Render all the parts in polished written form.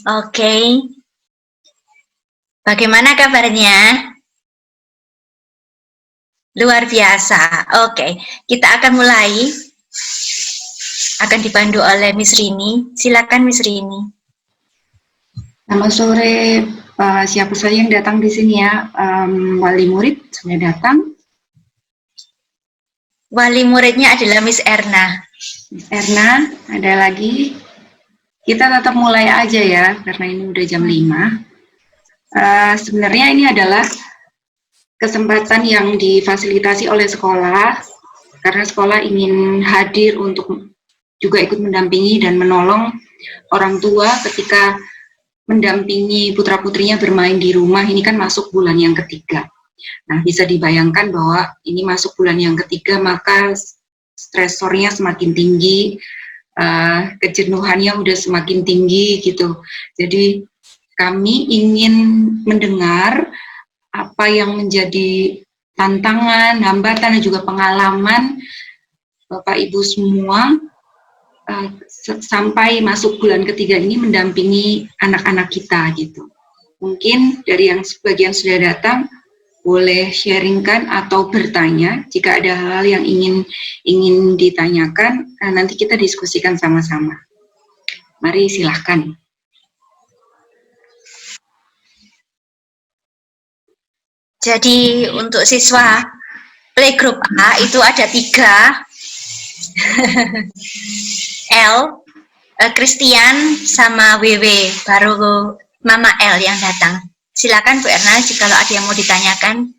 Oke. Bagaimana kabarnya? Luar biasa. Oke, kita akan mulai. Akan dipandu oleh Miss Rini. Silakan Miss Rini. Selamat sore, siapa saja yang datang di sini ya. Wali murid sudah datang. Wali muridnya adalah Miss Erna. Miss Erna, ada lagi. Kita tetap mulai aja ya, karena ini udah jam 5. Sebenarnya ini adalah kesempatan yang difasilitasi oleh sekolah, karena sekolah ingin hadir untuk juga ikut mendampingi dan menolong orang tua ketika mendampingi putra-putrinya bermain di rumah. Ini kan masuk bulan yang ketiga. Nah, bisa dibayangkan bahwa ini masuk bulan yang ketiga, maka stresornya semakin tinggi, kejenuhannya udah semakin tinggi gitu. Jadi kami ingin mendengar apa yang menjadi tantangan, hambatan, dan juga pengalaman Bapak Ibu semua sampai masuk bulan ketiga ini mendampingi anak-anak kita gitu. Mungkin dari yang sebagian sudah datang, boleh sharingkan atau bertanya jika ada hal yang ingin ditanyakan, nanti kita diskusikan sama-sama. Mari silahkan. Jadi untuk siswa playgroup A itu ada 3. L, Christian sama WW, baru Mama L yang datang. Silakan Bu Erna jika ada yang mau ditanyakan.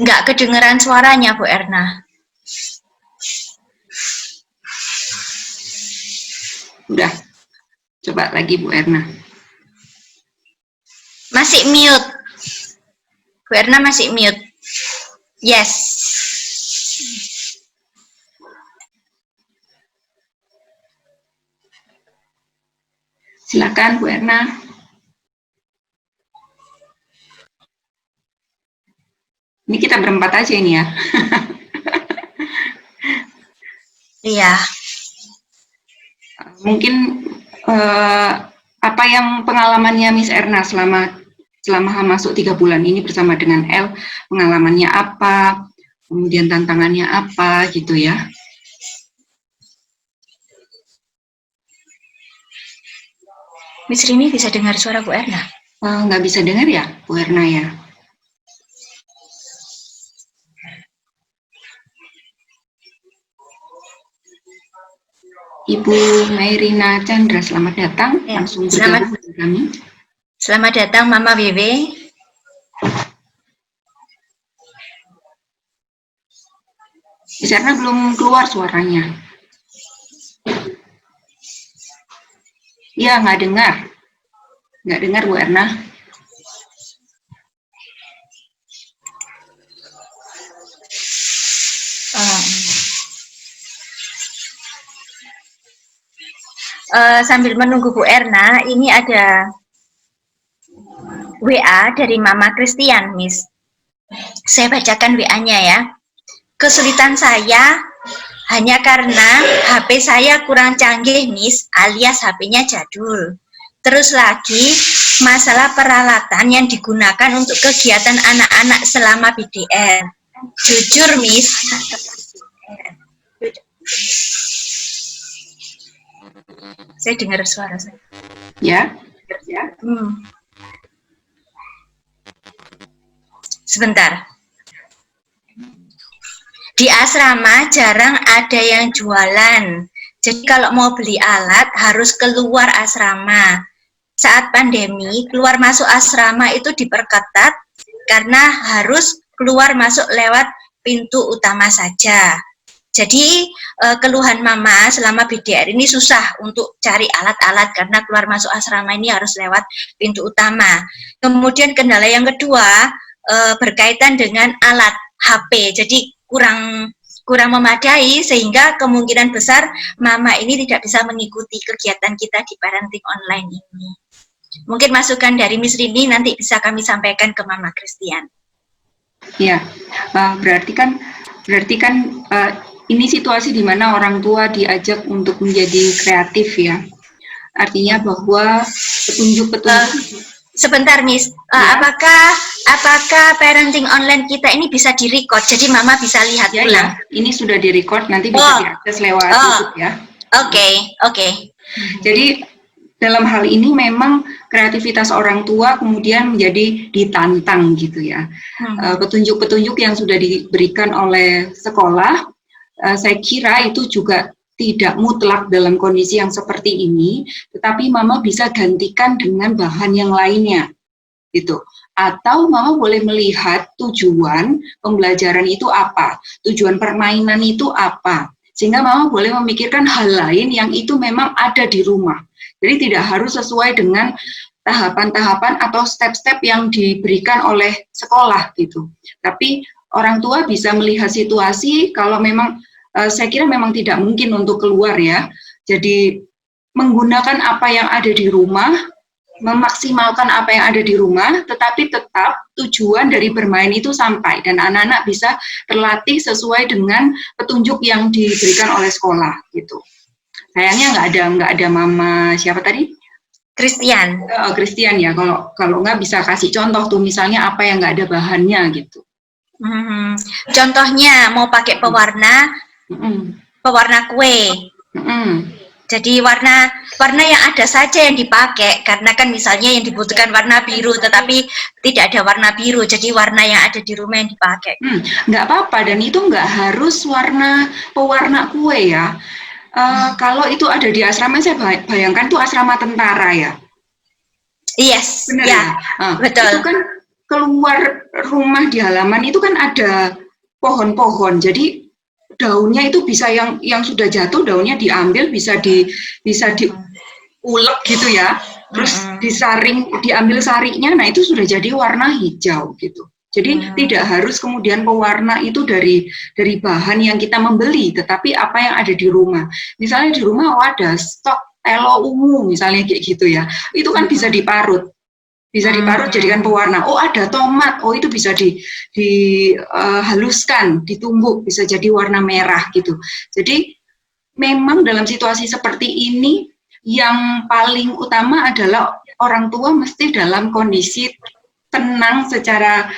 Nggak kedengeran suaranya Bu Erna. Udah, coba lagi Bu Erna. Masih mute. Bu Erna masih mute. Yes. Silakan Bu Erna. Ini kita berempat aja ini ya. Iya. Mungkin apa yang pengalamannya Miss Erna selama masuk 3 bulan ini bersama dengan L, pengalamannya apa, kemudian tantangannya apa gitu ya. Miss Rini bisa dengar suara Bu Erna? Nggak bisa dengar ya Bu Erna ya? Ibu Mairina Chandra, selamat datang. Ya, Langsung bergabung dengan kami. Selamat datang Mama WW. Miss Erna belum keluar suaranya. Iya, nggak dengar. Nggak dengar Bu Erna. Sambil menunggu Bu Erna, ini ada WA dari Mama Christian, Miss. Saya bacakan WA-nya ya. Kesulitan saya hanya karena HP saya kurang canggih, Miss, alias HP-nya jadul. Terus lagi, masalah peralatan yang digunakan untuk kegiatan anak-anak selama BDR. Jujur, Miss. Saya dengar suara saya. Ya. Sebentar. Di asrama jarang ada yang jualan. Jadi kalau mau beli alat harus keluar asrama. Saat pandemi, keluar masuk asrama itu diperketat karena harus keluar masuk lewat pintu utama saja. Jadi keluhan Mama selama BDR ini susah untuk cari alat-alat karena keluar masuk asrama ini harus lewat pintu utama. Kemudian kendala yang kedua berkaitan dengan alat HP. Jadi kurang memadai sehingga kemungkinan besar Mama ini tidak bisa mengikuti kegiatan kita di parenting online ini. Mungkin masukan dari Miss Rini nanti bisa kami sampaikan ke Mama Christian. Ya, berarti kan ini situasi di mana orang tua diajak untuk menjadi kreatif ya. Artinya bahwa petunjuk-petunjuk Sebentar, Miss. ya, Apakah parenting online kita ini bisa direcord? Jadi Mama bisa lihat ya, ulang. ini sudah direcord, nanti bisa Oh, diakses lewat oh, YouTube ya. oke. Jadi dalam hal ini memang kreativitas orang tua kemudian menjadi ditantang gitu ya. Petunjuk-petunjuk yang sudah diberikan oleh sekolah, saya kira itu juga tidak mutlak dalam kondisi yang seperti ini, tetapi Mama bisa gantikan dengan bahan yang lainnya, gitu. Atau Mama boleh melihat tujuan pembelajaran itu apa, tujuan permainan itu apa, sehingga Mama boleh memikirkan hal lain yang itu memang ada di rumah. Jadi tidak harus sesuai dengan tahapan-tahapan atau step-step yang diberikan oleh sekolah gitu. Tapi orang tua bisa melihat situasi kalau memang saya kira memang tidak mungkin untuk keluar ya. Jadi menggunakan apa yang ada di rumah, memaksimalkan apa yang ada di rumah, tetapi tetap tujuan dari bermain itu sampai dan anak-anak bisa terlatih sesuai dengan petunjuk yang diberikan oleh sekolah gitu. Sayangnya nggak ada mama siapa tadi? Christian. Christian ya. Kalau nggak bisa kasih contoh tuh misalnya apa yang nggak ada bahannya gitu. Contohnya mau pakai pewarna kue. Jadi warna yang ada saja yang dipakai, karena kan misalnya yang dibutuhkan warna biru, tetapi tidak ada warna biru, jadi warna yang ada di rumah yang dipakai. Nggak apa-apa, dan itu nggak harus warna pewarna kue ya. Kalau itu ada di asrama, saya bayangkan itu asrama tentara ya. Yes, benar ya, betul. Itu kan keluar rumah di halaman itu kan ada pohon-pohon, jadi daunnya itu bisa yang sudah jatuh daunnya diambil, bisa diulek gitu ya, terus disaring, diambil sarinya, nah itu sudah jadi warna hijau gitu. Jadi tidak harus kemudian pewarna itu dari bahan yang kita membeli, tetapi apa yang ada di rumah. Misalnya di rumah ada stok telo ungu misalnya kayak gitu ya, itu kan bisa diparut jadikan pewarna. Oh ada tomat, oh itu bisa dihaluskan, ditumbuk, bisa jadi warna merah gitu. Jadi memang dalam situasi seperti ini yang paling utama adalah orang tua mesti dalam kondisi tenang secara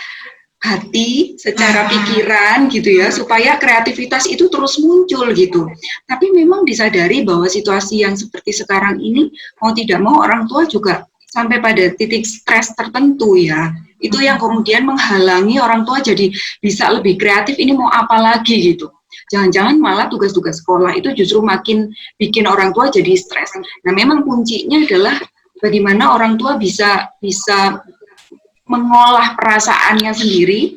hati, secara pikiran gitu ya, supaya kreativitas itu terus muncul gitu. Tapi memang disadari bahwa situasi yang seperti sekarang ini mau tidak mau orang tua juga sampai pada titik stres tertentu ya. Itu yang kemudian menghalangi orang tua jadi bisa lebih kreatif, ini mau apa lagi gitu. Jangan-jangan malah tugas-tugas sekolah itu justru makin bikin orang tua jadi stres. Nah, memang kuncinya adalah bagaimana orang tua bisa mengolah perasaannya sendiri.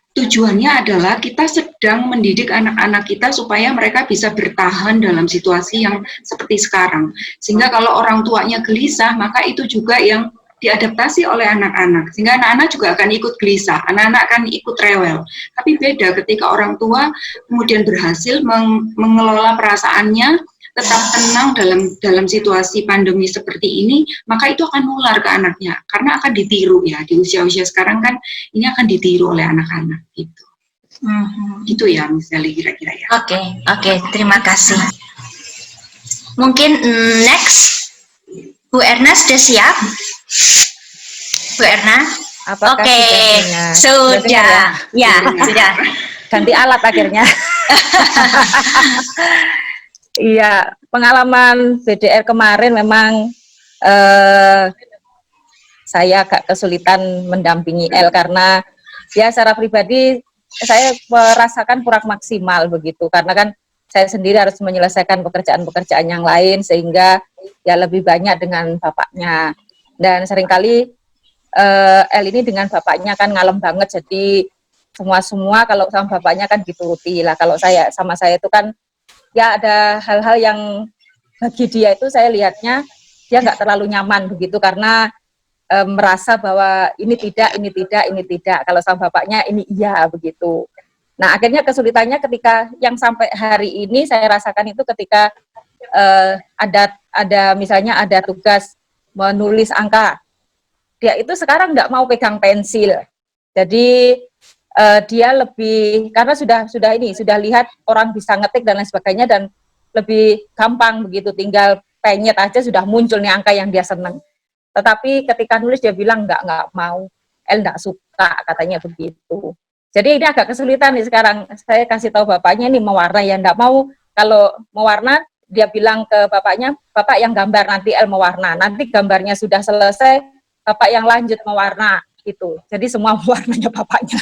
Tujuannya adalah kita sedang mendidik anak-anak kita supaya mereka bisa bertahan dalam situasi yang seperti sekarang. Sehingga kalau orang tuanya gelisah, maka itu juga yang diadaptasi oleh anak-anak. Sehingga anak-anak juga akan ikut gelisah, anak-anak akan ikut rewel. Tapi beda ketika orang tua kemudian berhasil mengelola perasaannya, tetap tenang dalam situasi pandemi seperti ini, maka itu akan nular ke anaknya, karena akan ditiru ya, di usia-usia sekarang kan ini akan ditiru oleh anak-anak gitu. Gitu ya misalnya kira-kira ya. Oke, terima kasih. Mungkin next Bu Erna sudah siap? Bu Erna? Oke, sudah. Ya, sudah. Ganti alat akhirnya. Iya, pengalaman BDR kemarin memang saya agak kesulitan mendampingi L karena ya secara pribadi saya merasakan kurang maksimal begitu, karena kan saya sendiri harus menyelesaikan pekerjaan-pekerjaan yang lain sehingga ya lebih banyak dengan bapaknya, dan seringkali L ini dengan bapaknya kan ngalem banget, jadi semua kalau sama bapaknya kan dituruti lah. Kalau saya sama saya itu kan ya ada hal-hal yang bagi dia itu saya lihatnya dia nggak terlalu nyaman begitu, karena merasa bahwa ini tidak. Kalau sama bapaknya ini iya begitu. Nah akhirnya kesulitannya ketika yang sampai hari ini saya rasakan itu ketika ada misalnya ada tugas menulis angka, dia itu sekarang nggak mau pegang pensil. Jadi dia lebih, karena sudah lihat orang bisa ngetik dan lain sebagainya, dan lebih gampang begitu, tinggal penyet aja sudah muncul nih angka yang dia seneng. Tetapi ketika nulis dia bilang nggak mau, nggak suka, katanya begitu. Jadi ini agak kesulitan nih sekarang. Saya kasih tahu bapaknya nih mewarna, ya nggak mau. Kalau mewarna dia bilang ke bapaknya, bapak yang gambar, nanti mewarna. Nanti gambarnya sudah selesai, bapak yang lanjut mewarna gitu. Jadi semua warnanya bapaknya.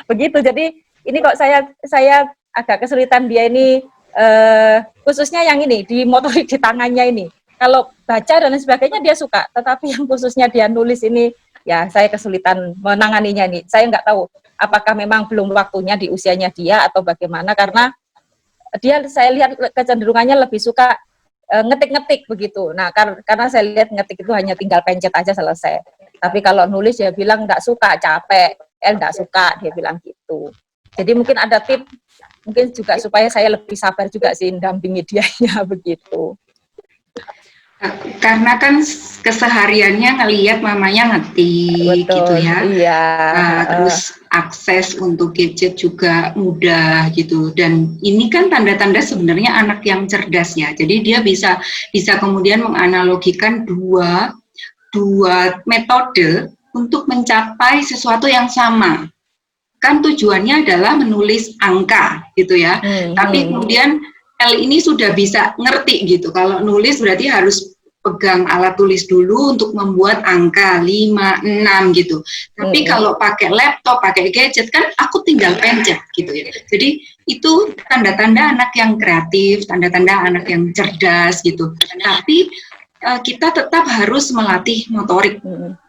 Begitu. Jadi ini kok saya agak kesulitan dia ini, khususnya yang ini di motorik di tangannya ini. Kalau baca dan sebagainya dia suka, tetapi yang khususnya dia nulis ini, ya saya kesulitan menanganinya nih. Saya nggak tahu apakah memang belum waktunya di usianya dia atau bagaimana, karena dia saya lihat kecenderungannya lebih suka ngetik-ngetik begitu. Nah, karena saya lihat ngetik itu hanya tinggal pencet aja selesai. Tapi kalau nulis dia bilang nggak suka, capek, nggak suka, dia bilang gitu. Jadi mungkin ada tip, mungkin juga supaya saya lebih sabar juga sih dampingi dianya begitu. Karena kan kesehariannya ngelihat mamanya ngetik. Betul, gitu ya. Iya. Terus akses untuk gadget juga mudah gitu. Dan ini kan tanda-tanda sebenarnya anak yang cerdas ya. Jadi dia bisa kemudian menganalogikan dua metode untuk mencapai sesuatu yang sama. Kan tujuannya adalah menulis angka gitu ya. Tapi kemudian L ini sudah bisa ngerti gitu. Kalau nulis berarti harus pegang alat tulis dulu untuk membuat angka 5, 6 gitu. Tapi kalau pakai laptop, pakai gadget kan aku tinggal pencet gitu ya. Jadi itu tanda-tanda anak yang kreatif, tanda-tanda anak yang cerdas gitu. Tapi kita tetap harus melatih motorik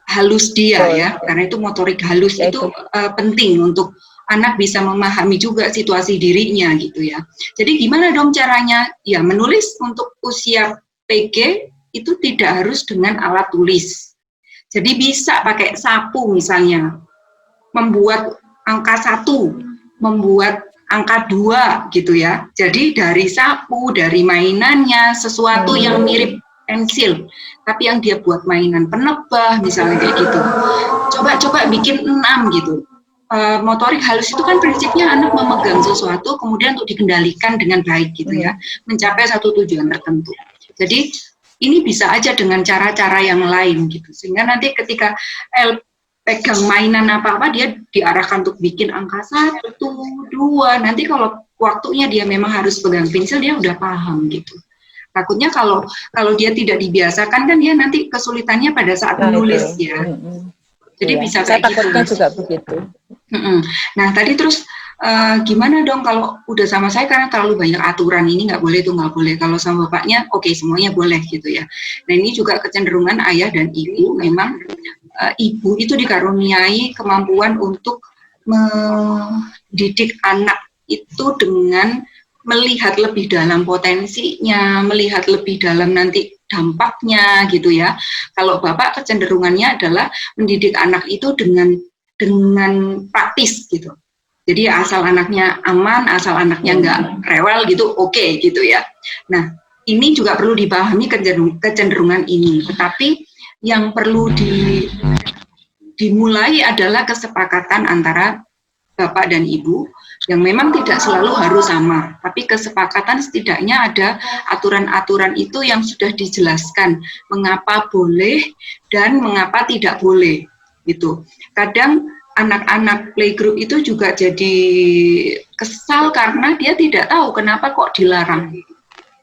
halus dia ya. Karena itu motorik halus itu penting untuk anak bisa memahami juga situasi dirinya gitu ya. Jadi gimana dong caranya? Ya menulis untuk usia PG itu tidak harus dengan alat tulis. Jadi bisa pakai sapu misalnya, membuat angka 1, membuat angka 2 gitu ya. Jadi dari sapu, dari mainannya, sesuatu yang mirip pensil, tapi yang dia buat mainan penebah misalnya kayak gitu. Coba bikin 6 gitu. Motorik halus itu kan prinsipnya anak memegang sesuatu kemudian untuk dikendalikan dengan baik gitu ya, mencapai satu tujuan tertentu. Jadi ini bisa aja dengan cara-cara yang lain gitu, sehingga nanti ketika L pegang mainan apa-apa dia diarahkan untuk bikin angka 1, 2, nanti kalau waktunya dia memang harus pegang pensil dia udah paham gitu. Takutnya kalau dia tidak dibiasakan kan dia nanti kesulitannya pada saat menulis ya. Jadi bisa kayak gitu. Takutnya juga begitu. Nah tadi terus gimana dong kalau udah sama saya, karena terlalu banyak aturan, ini nggak boleh, itu nggak boleh. Kalau sama bapaknya oke, semuanya boleh gitu ya. Nah ini juga kecenderungan ayah dan ibu, memang ibu itu dikaruniai kemampuan untuk mendidik anak itu dengan melihat lebih dalam potensinya, melihat lebih dalam nanti dampaknya gitu ya. Kalau bapak kecenderungannya adalah mendidik anak itu dengan praktis gitu. Jadi asal anaknya aman, asal anaknya nggak rewel gitu, oke gitu ya. Nah ini juga perlu dipahami kecenderungan ini. Tetapi yang perlu dimulai adalah kesepakatan antara bapak dan ibu yang memang tidak selalu harus sama, tapi kesepakatan setidaknya ada aturan-aturan itu yang sudah dijelaskan mengapa boleh dan mengapa tidak boleh gitu. Kadang anak-anak playgroup itu juga jadi kesal karena dia tidak tahu kenapa kok dilarang.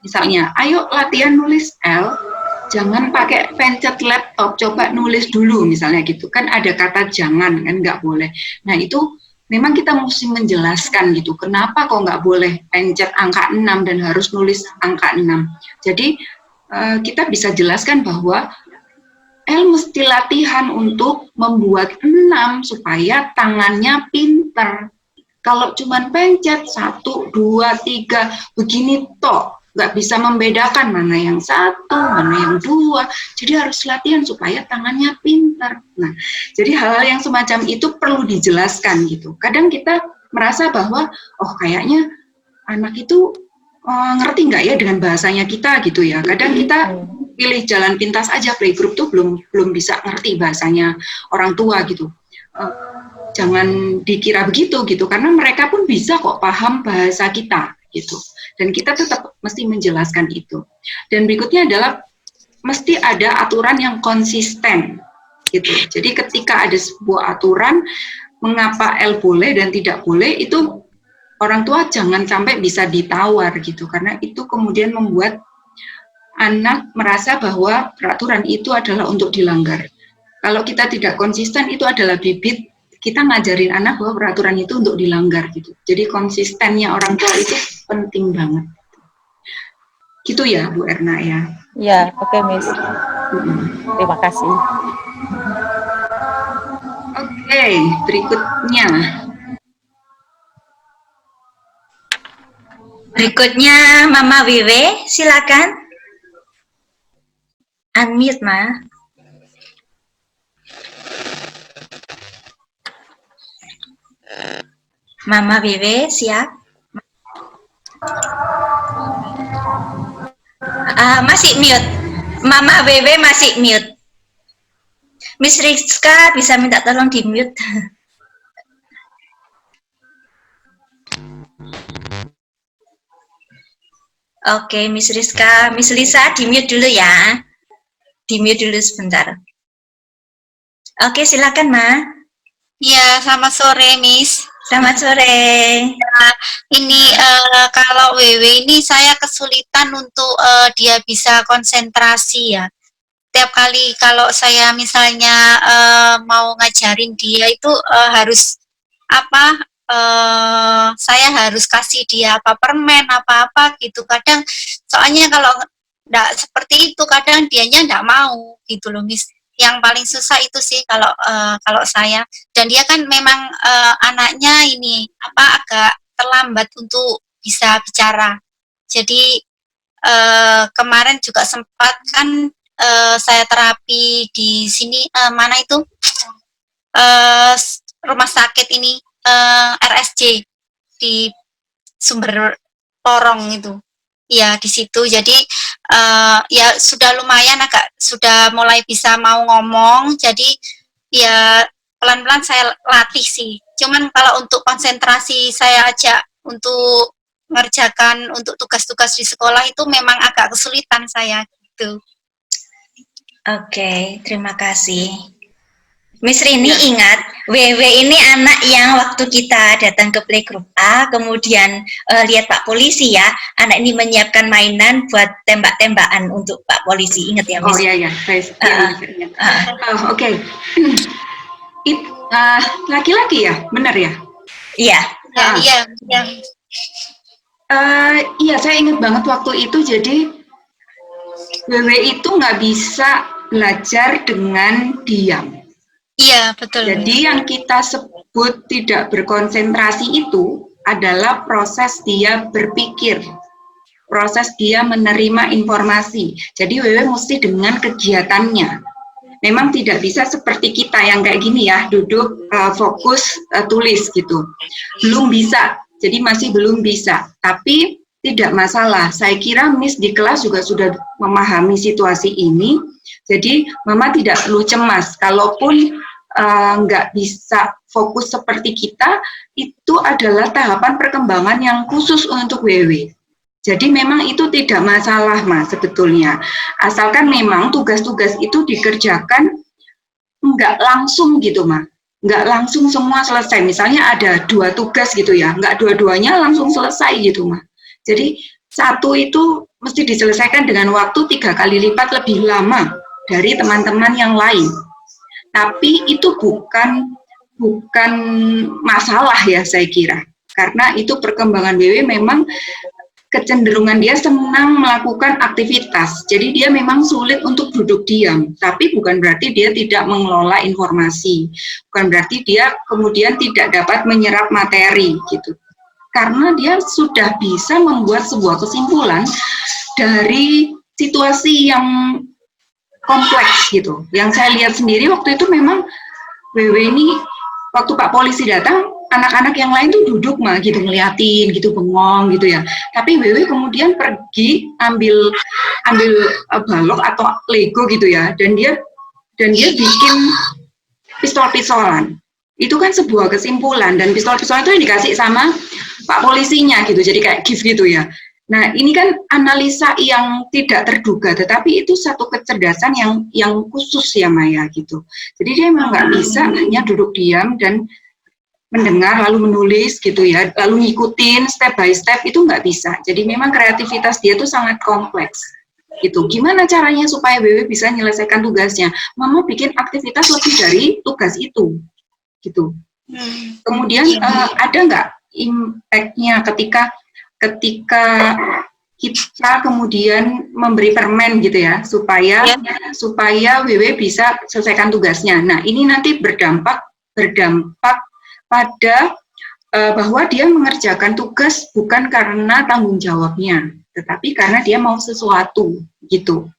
Misalnya, ayo latihan nulis L, jangan pakai pencet laptop, coba nulis dulu misalnya gitu. Kan ada kata jangan, kan nggak boleh. Nah itu memang kita mesti menjelaskan gitu, kenapa kok nggak boleh pencet angka 6 dan harus nulis angka 6. Jadi kita bisa jelaskan bahwa L mesti latihan untuk membuat 6 supaya tangannya pinter. Kalau cuma pencet 1, 2, 3 begini toh, nggak bisa membedakan mana yang 1, mana yang 2. Jadi harus latihan supaya tangannya pinter. Nah, jadi hal-hal yang semacam itu perlu dijelaskan gitu. Kadang kita merasa bahwa oh kayaknya anak itu ngerti nggak ya dengan bahasanya kita gitu ya. Kadang kita pilih jalan pintas aja, playgroup tuh belum bisa ngerti bahasanya orang tua gitu. jangan dikira begitu gitu, karena mereka pun bisa kok paham bahasa kita gitu, dan kita tetap mesti menjelaskan itu. Dan berikutnya adalah mesti ada aturan yang konsisten gitu. Jadi ketika ada sebuah aturan mengapa L boleh dan tidak boleh, itu orang tua jangan sampai bisa ditawar gitu, karena itu kemudian membuat anak merasa bahwa peraturan itu adalah untuk dilanggar. Kalau kita tidak konsisten, itu adalah bibit kita ngajarin anak bahwa peraturan itu untuk dilanggar gitu. Jadi konsistennya orang tua itu penting banget. Gitu ya, Bu Erna ya. Ya, oke, Miss. Terima kasih. Oke, berikutnya. Berikutnya Mama Wiwe, silakan. Unmute, Ma. Mama Wiwe, siap? Masih mute. Mama Wiwe masih mute. Miss Rizka bisa minta tolong di mute. Oke, Miss Rizka, Miss Lisa di mute dulu ya. Di mute dulu sebentar. Oke, silakan, Ma. Ya, selamat sore, Miss. Selamat sore. Ini kalau WW ini saya kesulitan untuk dia bisa konsentrasi ya. Tiap kali kalau saya misalnya mau ngajarin dia itu harus apa? Saya harus kasih dia apa permen apa-apa gitu. Kadang soalnya kalau enggak seperti itu kadang dianya enggak mau gitu loh, Miss. Yang paling susah itu sih kalau saya, dan dia kan memang anaknya ini apa agak terlambat untuk bisa bicara. Jadi kemarin juga sempat kan saya terapi di sini mana itu rumah sakit ini RSJ di Sumber Porong itu. Ya di situ, jadi ya sudah lumayan agak sudah mulai bisa mau ngomong, jadi ya pelan-pelan saya latih sih. Cuman kalau untuk konsentrasi saya ajak untuk mengerjakan untuk tugas-tugas di sekolah itu memang agak kesulitan saya gitu. Oke, terima kasih. Miss Rini ingat, WW ini anak yang waktu kita datang ke playgroup A, kemudian lihat Pak Polisi ya, anak ini menyiapkan mainan buat tembak-tembakan untuk Pak Polisi, ingat ya Miss? Oh iya, saya ingat. Oke. Laki-laki ya, benar ya? Iya. Iya. Iya, saya ingat banget waktu itu, jadi WW itu nggak bisa belajar dengan diam. Iya, betul. Jadi yang kita sebut tidak berkonsentrasi itu adalah proses dia berpikir, proses dia menerima informasi. Jadi WW mesti dengan kegiatannya. Memang tidak bisa seperti kita yang kayak gini ya, duduk, fokus, tulis gitu. Belum bisa, jadi masih belum bisa. Tapi tidak masalah, saya kira Miss di kelas juga sudah memahami situasi ini. Jadi Mama tidak perlu cemas, kalaupun nggak bisa fokus seperti kita, itu adalah tahapan perkembangan yang khusus untuk WW. Jadi memang itu tidak masalah Mas sebetulnya, asalkan memang tugas-tugas itu dikerjakan nggak langsung gitu Mas, nggak langsung semua selesai. Misalnya ada 2 tugas gitu ya, nggak dua-duanya langsung selesai gitu Mas. Jadi satu itu mesti diselesaikan dengan waktu 3 kali lipat lebih lama dari teman-teman yang lain. Tapi itu bukan masalah ya saya kira, karena itu perkembangan WW memang kecenderungan dia senang melakukan aktivitas, jadi dia memang sulit untuk duduk diam, tapi bukan berarti dia tidak mengelola informasi, bukan berarti dia kemudian tidak dapat menyerap materi gitu, karena dia sudah bisa membuat sebuah kesimpulan dari situasi yang kompleks gitu. Yang saya lihat sendiri waktu itu memang WW ini waktu Pak Polisi datang, anak-anak yang lain tuh duduk mah gitu ngeliatin gitu, bengong gitu ya. Tapi WW kemudian pergi ambil balok atau Lego gitu ya, dan dia bikin pistol-pistolan. Itu kan sebuah kesimpulan, dan pistol-pistol itu yang dikasih sama Pak polisinya gitu, jadi kayak gift gitu ya. Nah, ini kan analisa yang tidak terduga, tetapi itu satu kecerdasan yang khusus ya Maya gitu. Jadi dia memang nggak bisa hanya duduk diam dan mendengar lalu menulis gitu ya, lalu ngikutin step by step, itu nggak bisa. Jadi memang kreativitas dia tuh sangat kompleks gitu. Gimana caranya supaya WW bisa menyelesaikan tugasnya? Mama bikin aktivitas lebih dari tugas itu gitu. Kemudian ada nggak impact-nya ketika kita kemudian memberi permen gitu ya, supaya WW bisa selesaikan tugasnya. Nah, ini nanti berdampak pada bahwa dia mengerjakan tugas bukan karena tanggung jawabnya, tetapi karena dia mau sesuatu gitu.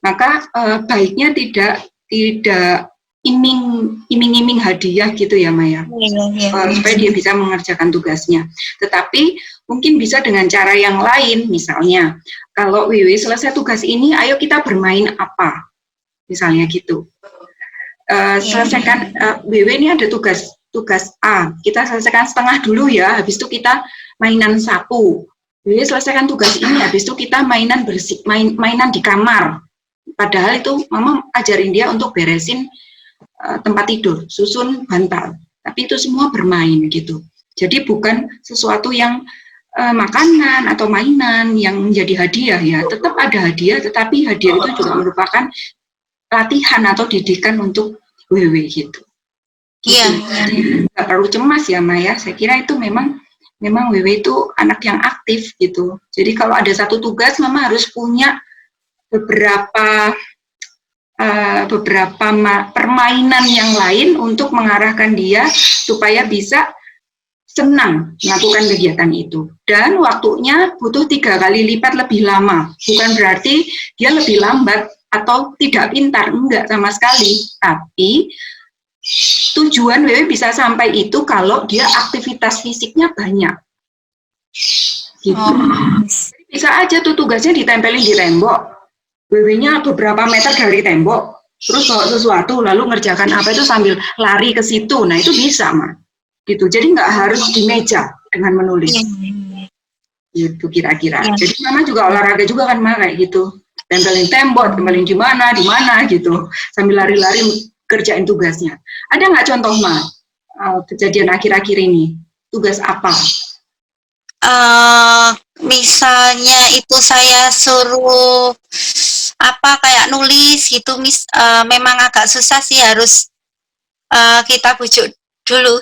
Maka baiknya tidak iming-iming hadiah gitu ya Maya, supaya dia bisa mengerjakan tugasnya. Tetapi mungkin bisa dengan cara yang lain, misalnya kalau WW selesai tugas ini, ayo kita bermain apa, misalnya gitu. Selesaikan WW ini ada tugas A, kita selesaikan setengah dulu ya, habis itu kita mainan sapu. WW selesaikan tugas ini, habis itu kita mainan bersih, mainan di kamar. Padahal itu mama ajarin dia untuk beresin tempat tidur, susun bantal, tapi itu semua bermain gitu. Jadi bukan sesuatu yang makanan atau mainan yang menjadi hadiah ya, tetap ada hadiah, tetapi hadiah itu juga merupakan latihan atau didikan untuk WW gitu. Iya. Jadi nggak perlu cemas ya Maya, saya kira itu memang WW itu anak yang aktif gitu. Jadi kalau ada satu tugas, mama harus punya beberapa permainan yang lain untuk mengarahkan dia supaya bisa senang melakukan kegiatan itu. Dan waktunya butuh 3 kali lipat lebih lama. Bukan berarti dia lebih lambat atau tidak pintar, enggak sama sekali. Tapi tujuan WW bisa sampai itu kalau dia aktivitas fisiknya banyak. Gitu. Bisa aja tuh tugasnya ditempelin di tembok. WW-nya beberapa meter dari tembok, terus bawa sesuatu, lalu ngerjakan apa itu sambil lari ke situ. Nah, itu bisa, Ma. Gitu. Jadi nggak harus di meja dengan menulis. Gitu kira-kira. Jadi Mama juga olahraga juga kan, Ma, kayak gitu. Tempelin tembok, tempelin di mana gitu. Sambil lari-lari kerjain tugasnya. Ada nggak contoh, Ma, kejadian akhir-akhir ini? Tugas apa? Misalnya itu saya suruh kayak nulis gitu, memang agak susah sih, harus kita bujuk dulu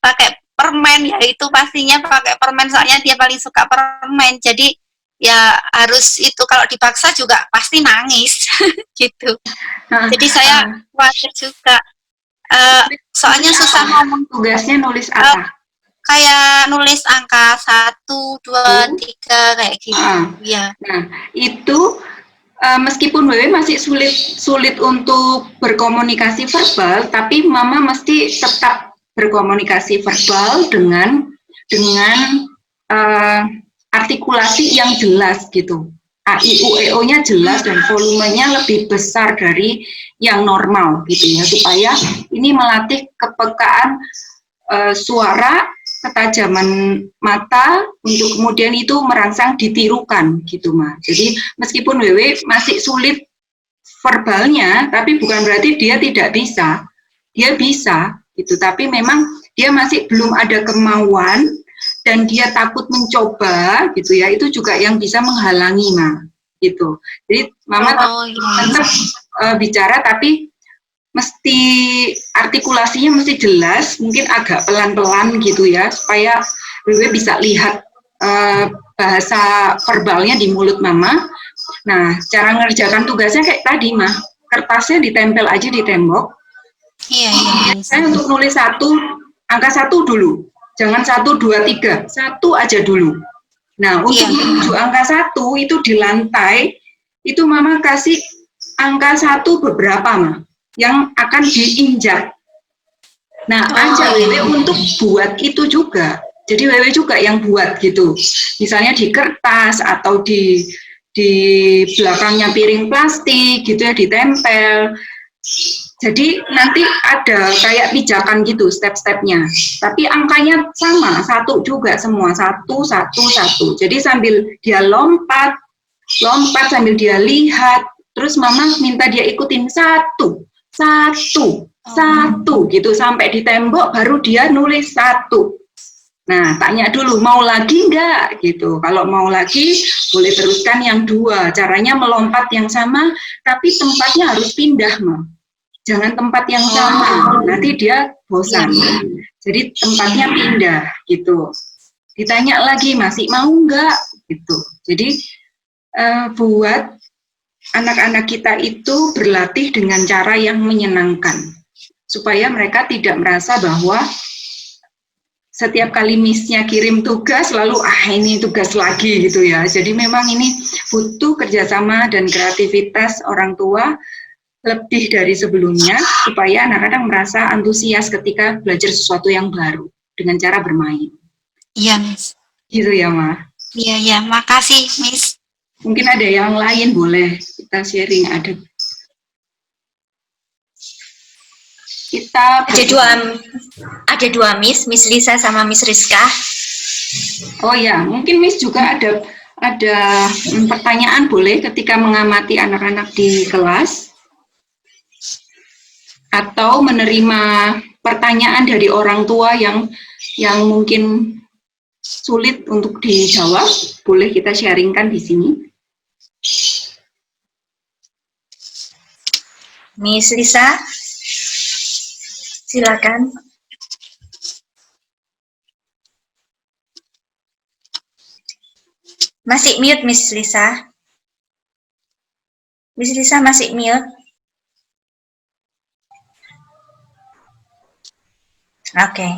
pakai permen ya, itu pastinya pakai permen, soalnya dia paling suka permen, jadi ya harus itu, kalau dipaksa juga pasti nangis gitu. Jadi saya khawatir juga, soalnya susah ngomong. Tugasnya nulis apa? Kayak nulis angka 1, 2, 3 kayak gitu. Ya. Nah, itu meskipun WW masih sulit untuk berkomunikasi verbal, tapi Mama mesti tetap berkomunikasi verbal dengan artikulasi yang jelas gitu. A, I, U, E, O-nya jelas dan volumenya lebih besar dari yang normal gitu ya, supaya ini melatih kepekaan suara, ketajaman mata, untuk kemudian itu merangsang ditirukan gitu, Ma. Jadi meskipun WW masih sulit verbalnya, tapi bukan berarti dia tidak bisa. Dia bisa gitu, tapi memang dia masih belum ada kemauan dan dia takut mencoba gitu ya. Itu juga yang bisa menghalangi, Ma. Gitu. Jadi Mama tetap bicara, tapi mesti artikulasinya mesti jelas, mungkin agak pelan-pelan gitu ya, supaya WW bisa lihat bahasa verbalnya di mulut Mama. Nah, cara ngerjakan tugasnya kayak tadi, Mah, kertasnya ditempel aja di tembok. Iya. Saya untuk nulis angka 1 dulu, jangan 1, 2, 3, 1 aja dulu. Nah, untuk menuju angka 1 itu di lantai, itu Mama kasih angka 1 beberapa, Mah, yang akan diinjak. Nah, ajak WW untuk buat itu juga. Jadi WW juga yang buat gitu. Misalnya di kertas atau di belakangnya piring plastik gitu ya, ditempel. Jadi nanti ada kayak pijakan gitu step-stepnya, tapi angkanya sama, satu juga semua, satu, satu, satu. Jadi sambil dia lompat sambil dia lihat, terus mama minta dia ikutin satu, satu, satu gitu, sampai di tembok baru dia nulis satu. Nah, tanya dulu, mau lagi nggak gitu. Kalau mau lagi, boleh teruskan yang dua. Caranya melompat yang sama, tapi tempatnya harus pindah, Mam. Jangan tempat yang sama, nanti dia bosan. Jadi tempatnya pindah gitu. Ditanya lagi masih mau nggak gitu. Jadi buat anak-anak kita itu berlatih dengan cara yang menyenangkan, supaya mereka tidak merasa bahwa setiap kali miss-nya kirim tugas lalu ini tugas lagi gitu ya. Jadi memang ini butuh kerjasama dan kreativitas orang tua lebih dari sebelumnya, supaya anak-anak merasa antusias ketika belajar sesuatu yang baru dengan cara bermain. Iya, Miss. Gitu ya, Ma. Iya, makasih, Miss. Mungkin ada yang lain, boleh kita sharing. Ada dua Miss Lisa sama Miss Rizka. Oh ya, mungkin Miss juga ada pertanyaan, boleh ketika mengamati anak-anak di kelas, atau menerima pertanyaan dari orang tua yang mungkin sulit untuk dijawab, boleh kita sharingkan di sini. Miss Lisa, silakan. Masih mute, Miss Lisa. Miss Lisa masih mute. Oke.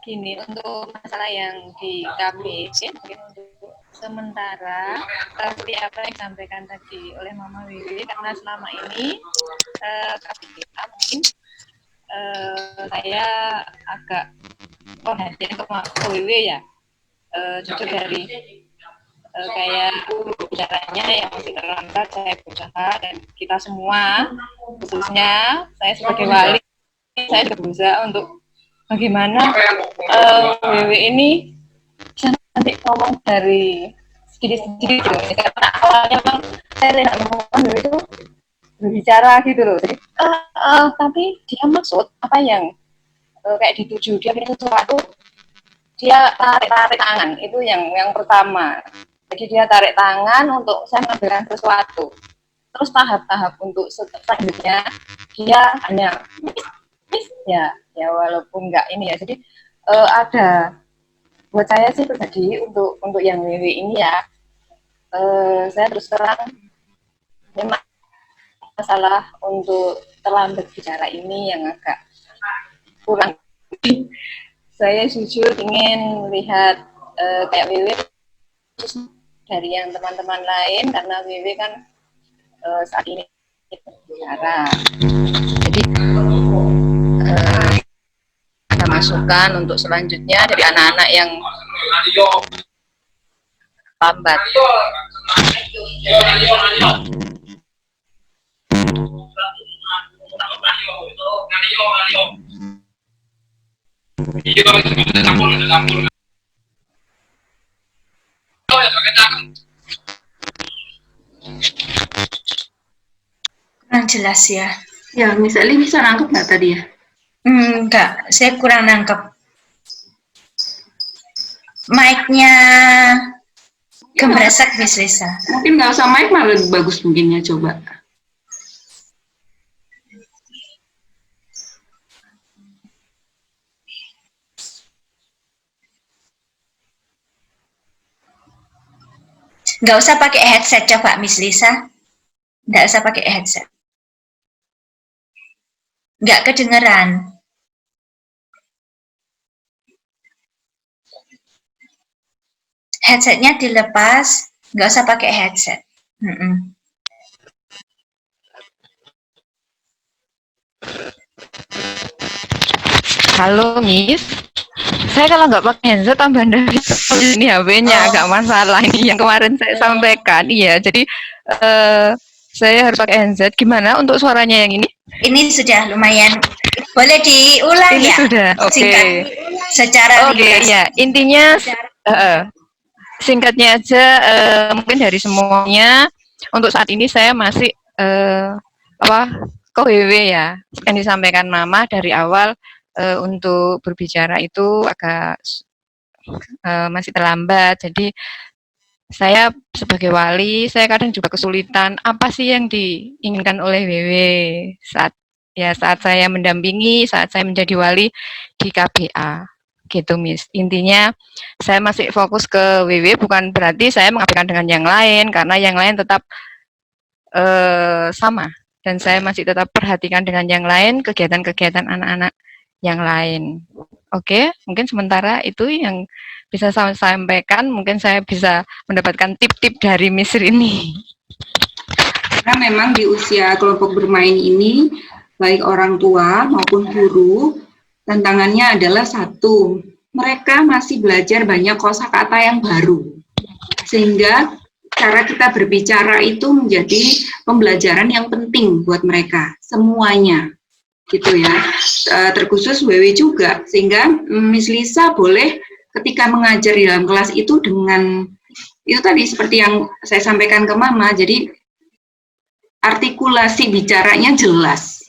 Gini, untuk masalah yang di KB, mungkin untuk sementara seperti apa yang disampaikan tadi oleh Mama Wiwi, karena selama ini KB kita mungkin saya agak perhatian ke Wiwi ya, jujur dari kayak bicaranya yang masih terlambat, saya berusaha, dan kita semua, khususnya saya sebagai wali, saya juga berusaha untuk bagaimana WW ini bisa nanti ngomong dari sedikit-sedikit gitu. Karena awalnya memang saya tidak mau WW itu berbicara gitu loh. Jadi, tapi dia maksud apa yang kayak dituju, dia pilih sesuatu, dia tarik tangan, itu yang pertama. Jadi dia tarik tangan untuk saya mengambilkan sesuatu. Terus tahap-tahap untuk selanjutnya dia hanya ya walaupun enggak ini ya. Jadi ada buat saya sih pribadi untuk yang WW ini ya, saya terus terang memang masalah untuk terlambat bicara ini yang agak kurang. Saya jujur ingin melihat kayak WW dari yang teman-teman lain, karena WW kan saat ini berbicara. Jadi ada masukan untuk selanjutnya dari anak-anak yang lambat. Kurang jelas ya. Ya, misalnya bisa nangkep nggak tadi ya? Enggak, saya kurang nangkep. Mic-nya gemresek, Miss Lisa. Mungkin nggak usah mic, malah lebih bagus mungkinnya, coba. Nggak usah pakai headset, coba Miss Lisa. Nggak usah pakai headset. Nggak kedengeran. Headsetnya dilepas, nggak usah pakai headset. Halo Miss. Saya kalau nggak pakai handset tambah dari ini HP-nya agak masalah ini yang kemarin saya sampaikan. Iya, jadi saya harus pakai handset. Gimana untuk suaranya yang ini? Ini sudah lumayan. Boleh diulang Ini ya? sudah, oke. Singkat secara Oke, ringkas. ya intinya singkatnya aja mungkin dari semuanya untuk saat ini saya masih WW ya yang disampaikan Mama dari awal untuk berbicara itu agak masih terlambat. Jadi saya sebagai wali, saya kadang juga kesulitan apa sih yang diinginkan oleh WW saat saya mendampingi, saat saya menjadi wali di KBA. Gitu, Miss. Intinya saya masih fokus ke WW, bukan berarti saya mengabaikan dengan yang lain, karena yang lain tetap sama. Dan saya masih tetap perhatikan dengan yang lain, kegiatan-kegiatan anak-anak yang lain. Oke, mungkin sementara itu yang bisa saya sampaikan, mungkin saya bisa mendapatkan tip-tip dari Miss Rini. Karena memang di usia kelompok bermain ini, baik orang tua maupun guru, tantangannya adalah satu, mereka masih belajar banyak kosakata yang baru. Sehingga cara kita berbicara itu menjadi pembelajaran yang penting buat mereka, semuanya. Gitu ya, terkhusus WW juga, sehingga Miss Lisa boleh ketika mengajar di dalam kelas itu dengan itu tadi seperti yang saya sampaikan ke Mama, jadi artikulasi bicaranya jelas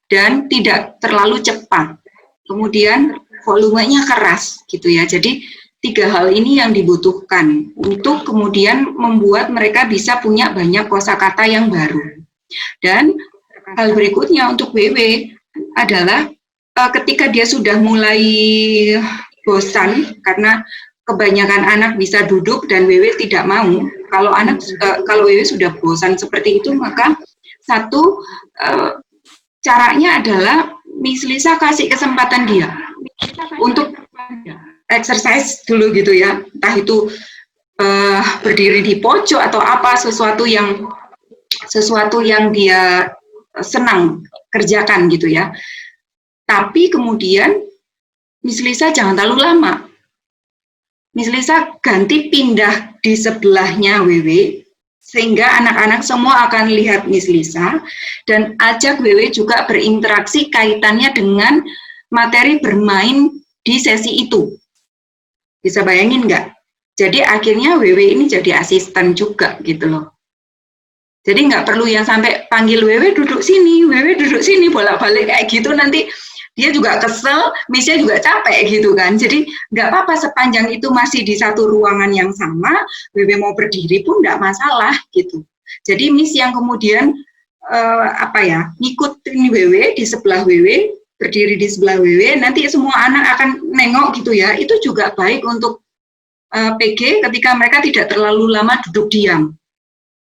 dan tidak terlalu cepat, kemudian volumenya keras gitu ya. Jadi 3 hal ini yang dibutuhkan untuk kemudian membuat mereka bisa punya banyak kosakata yang baru. Dan hal berikutnya untuk WW adalah ketika dia sudah mulai bosan karena kebanyakan anak bisa duduk dan WW tidak mau. Kalau WW sudah bosan seperti itu, maka satu caranya adalah Miss Lisa kasih kesempatan dia untuk exercise dulu gitu ya. Entah itu berdiri di pojok atau apa, sesuatu yang dia senang kerjakan gitu ya. Tapi kemudian Miss Lisa jangan terlalu lama. Miss Lisa ganti pindah di sebelahnya WW, sehingga anak-anak semua akan lihat Miss Lisa, dan ajak WW juga berinteraksi kaitannya dengan materi bermain di sesi itu. Bisa bayangin nggak? Jadi akhirnya WW ini jadi asisten juga gitu loh. Jadi nggak perlu yang sampai panggil WW duduk sini, bolak-balik kayak gitu, nanti dia juga kesel, Miss-nya juga capek gitu kan. Jadi nggak apa-apa sepanjang itu masih di satu ruangan yang sama, WW mau berdiri pun nggak masalah gitu. Jadi Miss yang kemudian ngikutin WW di sebelah WW, berdiri di sebelah WW, nanti semua anak akan nengok gitu ya. Itu juga baik untuk PG ketika mereka tidak terlalu lama duduk diam.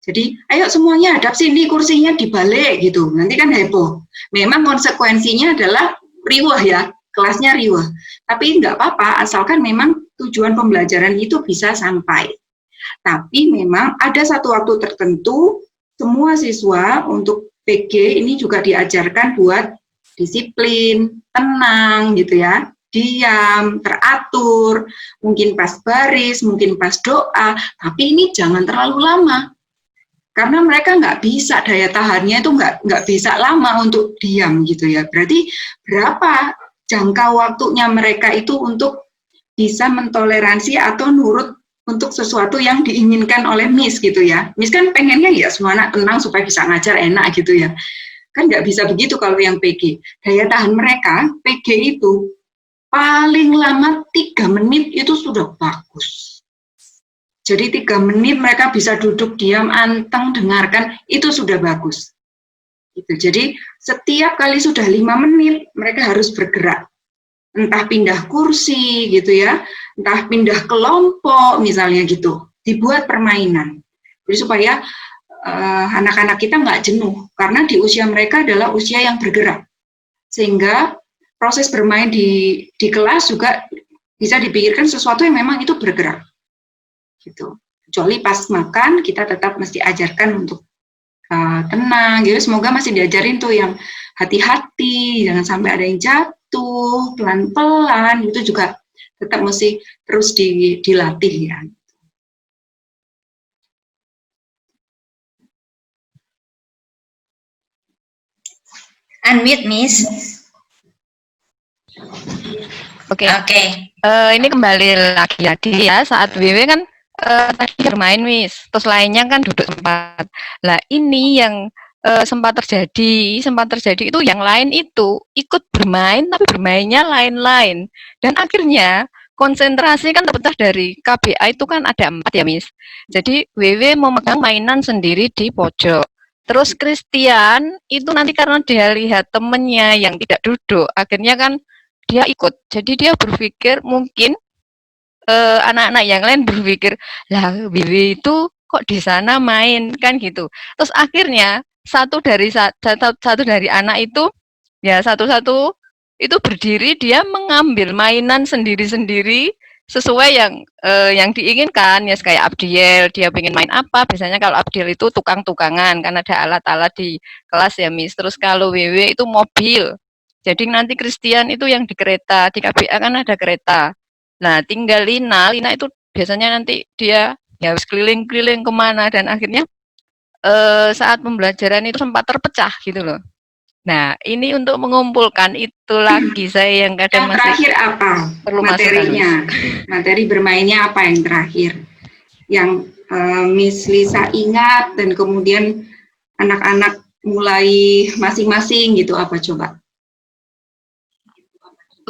Jadi, ayo semuanya hadap sini, kursinya dibalik gitu. Nanti kan heboh. Memang konsekuensinya adalah riwah ya, kelasnya riwah. Tapi nggak apa-apa, asalkan memang tujuan pembelajaran itu bisa sampai. Tapi memang ada satu waktu tertentu, semua siswa untuk PG ini juga diajarkan buat disiplin, tenang gitu ya, diam, teratur, mungkin pas baris, mungkin pas doa, tapi ini jangan terlalu lama. Karena mereka nggak bisa, daya tahannya itu nggak bisa lama untuk diam gitu ya. Berarti berapa jangka waktunya mereka itu untuk bisa mentoleransi atau nurut untuk sesuatu yang diinginkan oleh Miss gitu ya. Miss kan pengennya ya semua anak tenang supaya bisa ngajar enak gitu ya. Kan nggak bisa begitu kalau yang PG. Daya tahan mereka, PG itu paling lama 3 menit itu sudah bagus. Jadi 3 menit mereka bisa duduk diam, anteng, dengarkan, itu sudah bagus. Gitu. Jadi setiap kali sudah 5 menit, mereka harus bergerak. Entah pindah kursi gitu ya, entah pindah kelompok misalnya gitu. Dibuat permainan. Jadi supaya anak-anak kita nggak jenuh, karena di usia mereka adalah usia yang bergerak. Sehingga proses bermain di kelas juga bisa dipikirkan sesuatu yang memang itu bergerak. Gitu. Kecuali pas makan kita tetap mesti ajarkan untuk tenang gitu. Semoga masih diajarin tuh yang hati-hati, jangan sampai ada yang jatuh, satu, pelan-pelan, itu juga tetap mesti terus dilatih ya. Unmute, Miss. Oke. Oke. Ini kembali lagi ya saat WW kan tadi bermain Miss, terus lainnya kan duduk tempat. Lah ini yang sempat terjadi itu yang lain itu ikut bermain tapi bermainnya lain-lain dan akhirnya konsentrasi kan terpecah dari KBA itu kan ada 4 ya Miss. Jadi WW memegang mainan sendiri di pojok. Terus Christian itu nanti karena dia lihat temennya yang tidak duduk, akhirnya kan dia ikut. Jadi dia berpikir mungkin anak-anak yang lain berpikir, lah Bibi itu kok di sana main kan gitu. Terus akhirnya satu dari anak itu ya satu-satu itu berdiri dia mengambil mainan sendiri-sendiri sesuai yang diinginkan ya kayak Abdiel dia pengen main apa biasanya kalau Abdiel itu tukang-tukangan kan ada alat-alat di kelas ya Miss. Terus kalau WW itu mobil. Jadi nanti Christian itu yang di kereta, di KBA kan ada kereta. Nah, tinggal Lina itu biasanya nanti dia ya harus keliling-keliling kemana dan akhirnya saat pembelajaran itu sempat terpecah gitu loh. Nah, ini untuk mengumpulkan itu lagi saya yang kadang Yang terakhir apa perlu materinya? Materi bermainnya apa yang terakhir? Yang Miss Lisa ingat dan kemudian anak-anak mulai masing-masing gitu apa coba?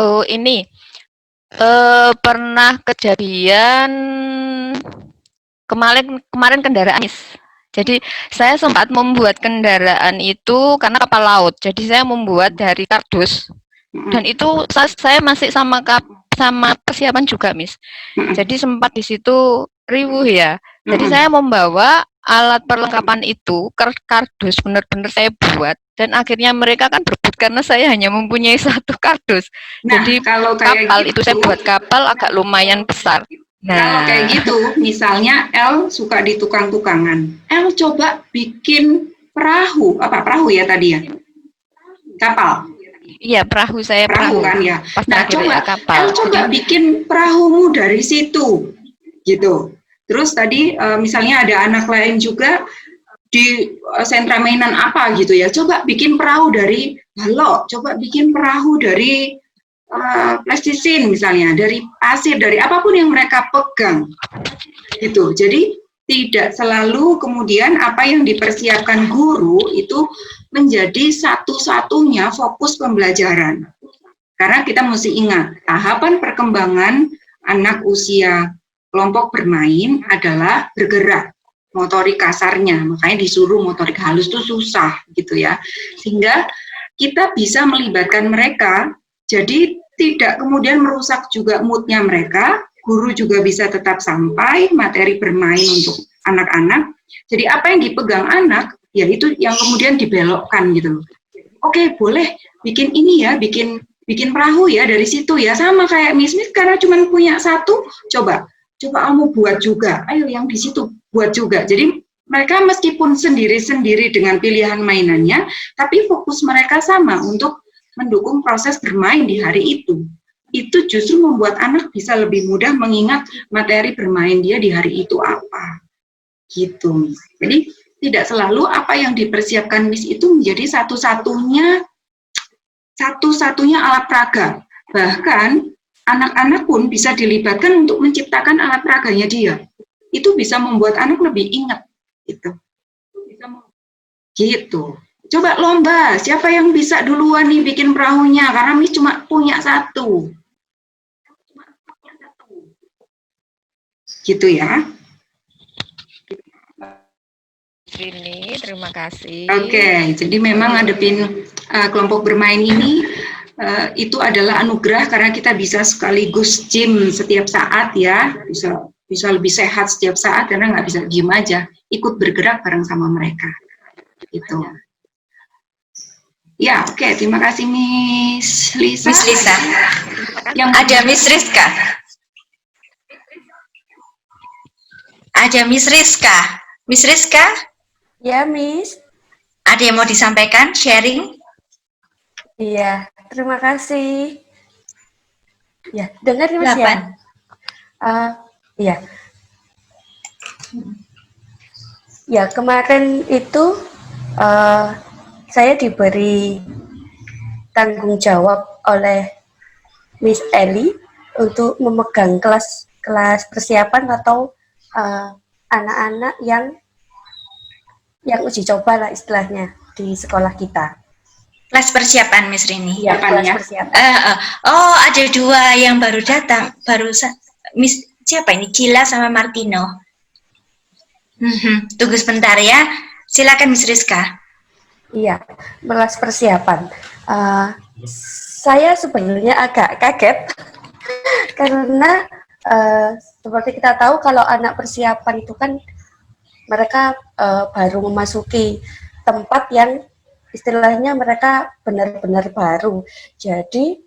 Oh, ini pernah kejadian kemarin kendaraan Miss. Jadi saya sempat membuat kendaraan itu karena kapal laut. Jadi saya membuat dari kardus dan itu saya masih sama persiapan juga Miss. Jadi sempat di situ riuh ya. Jadi saya membawa alat perlengkapan itu kardus benar-benar saya buat dan akhirnya mereka kan berebut karena saya hanya mempunyai satu kardus. Nah, jadi kalau kayak kapal gitu, itu saya buat kapal agak lumayan besar. Nah, kalau kayak gitu, misalnya El suka di tukang-tukangan, El coba bikin perahu, apa perahu ya tadi ya? Kapal. Iya, perahu saya Perahu kan ya. Pas Nah, coba ya, kapal. El coba bikin perahumu dari situ, gitu. Terus tadi misalnya ada anak lain juga di sentra mainan apa gitu ya, coba bikin perahu dari balok, coba bikin perahu dari plastisin misalnya, dari pasir, dari apapun yang mereka pegang gitu. Jadi tidak selalu kemudian apa yang dipersiapkan guru itu menjadi satu-satunya fokus pembelajaran, karena kita mesti ingat tahapan perkembangan anak usia kelompok bermain adalah bergerak, motorik kasarnya, makanya disuruh motorik halus itu susah gitu ya, sehingga kita bisa melibatkan mereka, jadi tidak kemudian merusak juga moodnya mereka, guru juga bisa tetap sampai materi bermain untuk anak-anak, jadi apa yang dipegang anak, ya itu yang kemudian dibelokkan gitu. Oke, boleh bikin ini ya, bikin perahu ya dari situ ya, sama kayak Miss karena cuma punya satu, coba kamu buat juga, ayo yang di situ buat juga. Jadi mereka meskipun sendiri-sendiri dengan pilihan mainannya, tapi fokus mereka sama untuk mendukung proses bermain di hari itu. Itu justru membuat anak bisa lebih mudah mengingat materi bermain dia di hari itu apa. Gitu, Miss. Jadi tidak selalu apa yang dipersiapkan Miss itu menjadi satu-satunya alat peraga. Bahkan anak-anak pun bisa dilibatkan untuk menciptakan alat peraganya dia. Itu bisa membuat anak lebih ingat. Gitu. Coba lomba, siapa yang bisa duluan nih bikin perahunya, karena Miss cuma punya satu. Gitu ya. Ini terima kasih. Oke, jadi memang ngadepin kelompok bermain ini itu adalah anugerah karena kita bisa sekaligus gym setiap saat ya, bisa lebih sehat setiap saat karena nggak bisa diem aja, ikut bergerak bareng sama mereka. Gitu. Ya, oke, terima kasih Miss Lisa. Miss Lisa. Yang ada Miss Rizka. Ada Miss Rizka. Miss Rizka? Ya, Miss. Ada yang mau disampaikan, sharing? Iya, terima kasih. Ya, dengar nih Mas ya? 8. Iya. Ya, kemarin itu saya diberi tanggung jawab oleh Miss Ellie untuk memegang kelas persiapan atau anak-anak yang uji coba lah istilahnya di sekolah kita. Kelas persiapan Miss Rini. Ya, kelas persiapan. Oh, ada 2 yang baru datang, Miss siapa ini? Cila sama Martino. Tunggu sebentar ya. Silakan Miss Rizka. Iya, kelas persiapan. Saya sebenarnya agak kaget karena seperti kita tahu kalau anak persiapan itu kan mereka baru memasuki tempat yang istilahnya mereka benar-benar baru. Jadi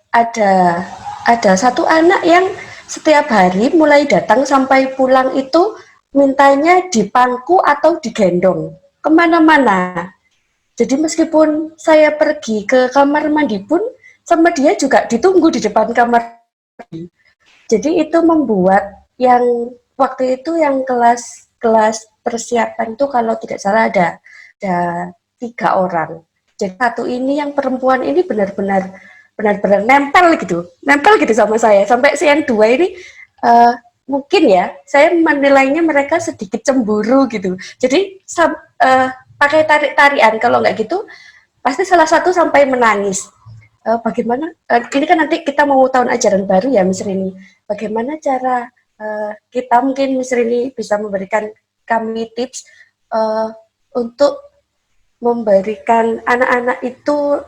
ada satu anak yang setiap hari mulai datang sampai pulang itu mintanya dipangku atau digendong kemana-mana. Jadi meskipun saya pergi ke kamar mandi pun sama dia juga ditunggu di depan kamar mandi. Jadi itu membuat yang waktu itu yang kelas persiapan itu kalau tidak salah ada 3 orang. Jadi satu ini yang perempuan ini benar-benar nempel gitu sama saya. Sampai si yang 2 ini mungkin ya saya menilainya mereka sedikit cemburu gitu. Jadi pakai tarik-tarian, kalau nggak gitu pasti salah satu sampai menangis. Bagaimana ini kan nanti kita mau tahun ajaran baru ya Miss Rini, bagaimana cara kita mungkin Miss Rini bisa memberikan kami tips untuk memberikan anak-anak itu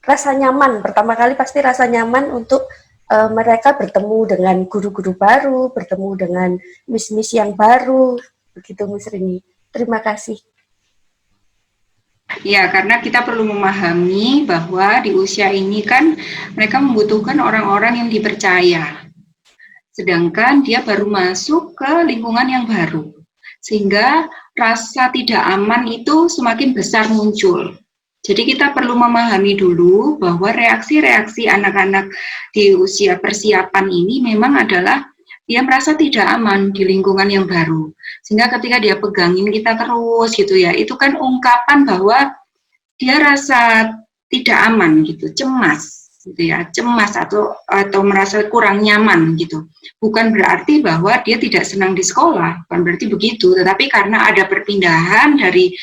rasa nyaman. Pertama kali pasti rasa nyaman untuk mereka bertemu dengan guru-guru baru, bertemu dengan miss-miss yang baru, begitu Miss Rini. Terima kasih. Ya, karena kita perlu memahami bahwa di usia ini kan mereka membutuhkan orang-orang yang dipercaya. Sedangkan dia baru masuk ke lingkungan yang baru. Sehingga rasa tidak aman itu semakin besar muncul. Jadi kita perlu memahami dulu bahwa reaksi-reaksi anak-anak di usia persiapan ini memang adalah dia merasa tidak aman di lingkungan yang baru. Sehingga ketika dia pegangin kita terus gitu ya, itu kan ungkapan bahwa dia rasa tidak aman gitu, cemas gitu ya, cemas atau merasa kurang nyaman gitu. Bukan berarti bahwa dia tidak senang di sekolah, bukan berarti begitu, tetapi karena ada perpindahan dari